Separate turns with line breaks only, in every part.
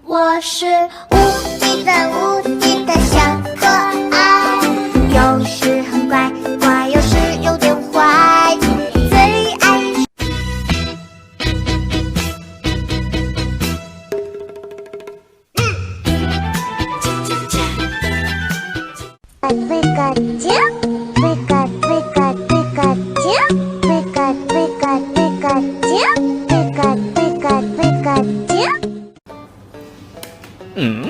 我是无敌的小可爱，有时很乖，乖有时有点坏，最爱
嗯？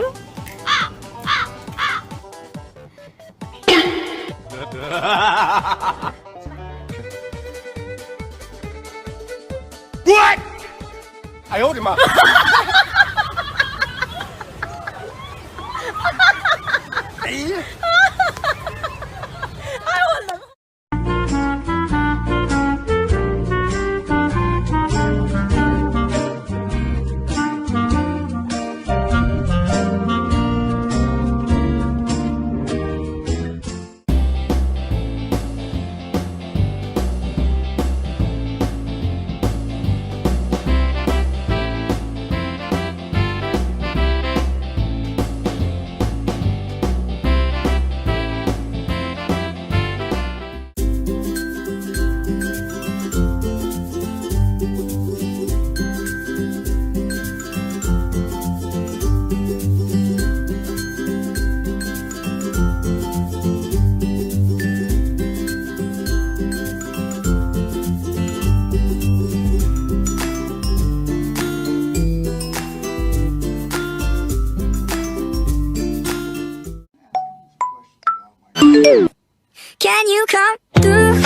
哎呦我的妈！哎呀！Can
you come through?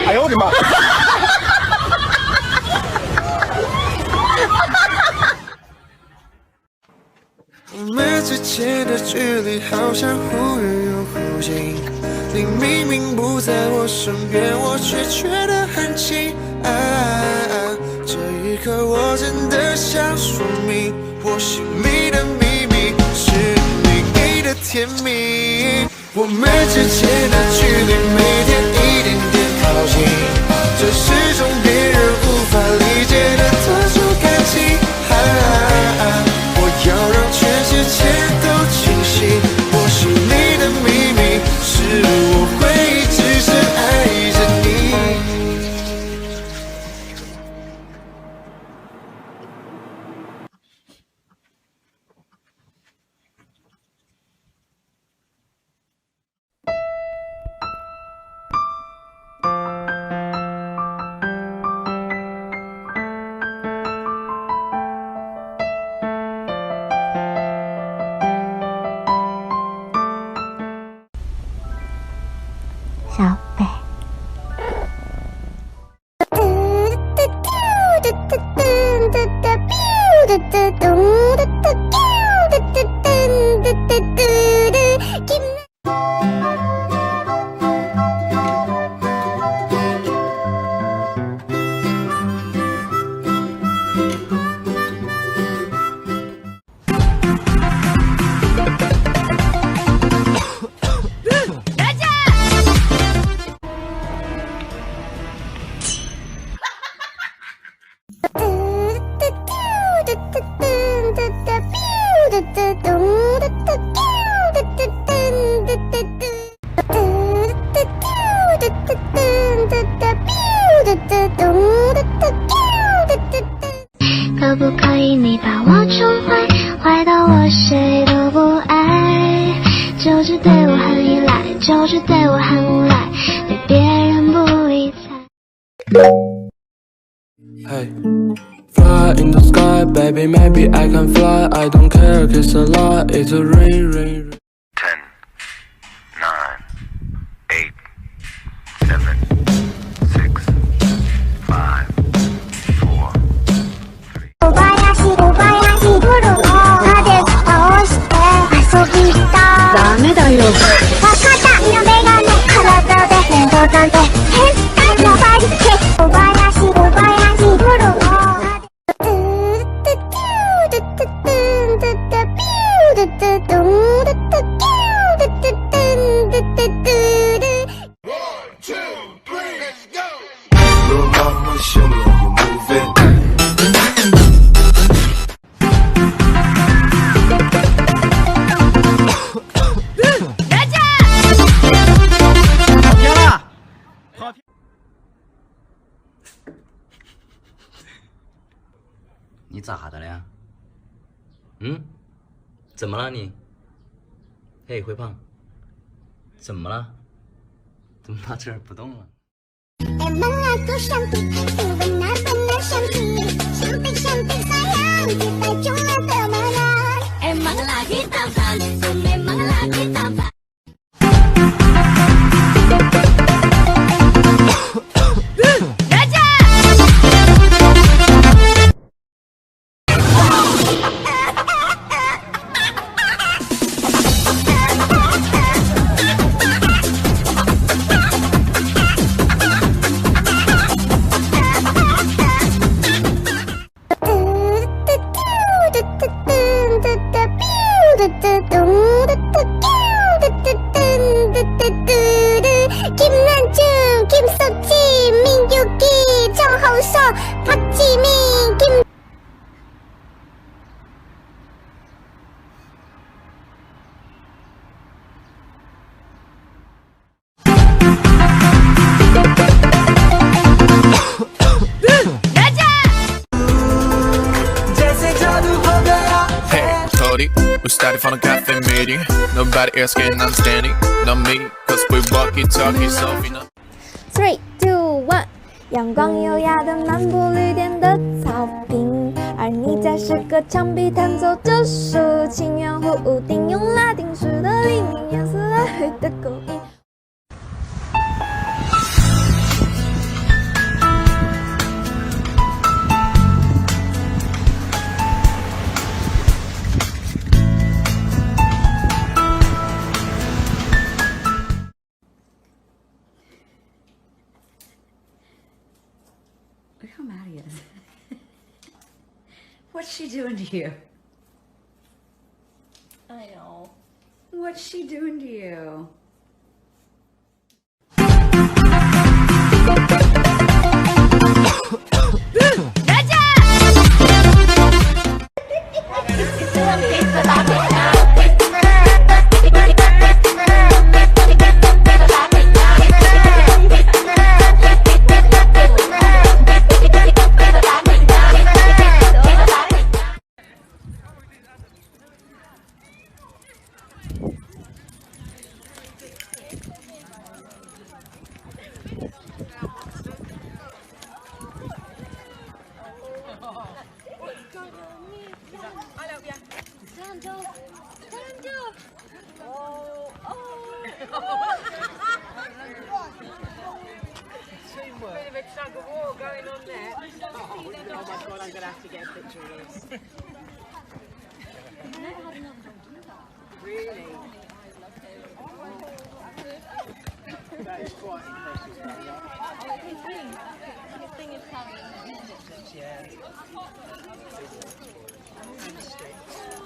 哎呦我的妈！
我们之间
的距离好像忽远又忽近，你明明不在我身边，我却觉得很近。这一刻我真的想说明，我心里的秘密是你给的甜蜜。我们之间的距离每天一点点靠近，这是种别人无法理解的特殊感情。我要让全世界都清醒，我心里的秘密是我会一直深爱着你。
小北。
可不可以你把我宠坏，坏到我谁都不爱？就是对我很依赖，就是对我很无赖，对别人不理睬。
Hey, fly in the sky, baby, maybe I can fly. I don't care, kiss a lot, it's a rain, rain, rain.
10, 9, 8, 7, 6, 5, 4, 3.
小林小林プロの派手倒して遊びたダメだよ若田のメガネ体で変動なんて変態のバリケ小林プロの派
你咋的了？怎么了你？嘿，灰胖，怎么了？怎么趴这儿不动了？We
started from a cafe meeting. Nobody else can understand it, not me, cause we walkie talkie so we know.
3, 2, 1，阳光优雅的漫步绿店的草坪，而你在是个墙壁弹奏着抒情，圆弧屋顶用拉丁式的黎明颜色来回的勾引。
What's she doing to you?
I know.
What's she doing to you?
Bit of a tug of war going on there. Oh my god, I'm going to have to get a picture of this. Really? That is quite impressive.
His thing is coming.
Yeah. And sticks.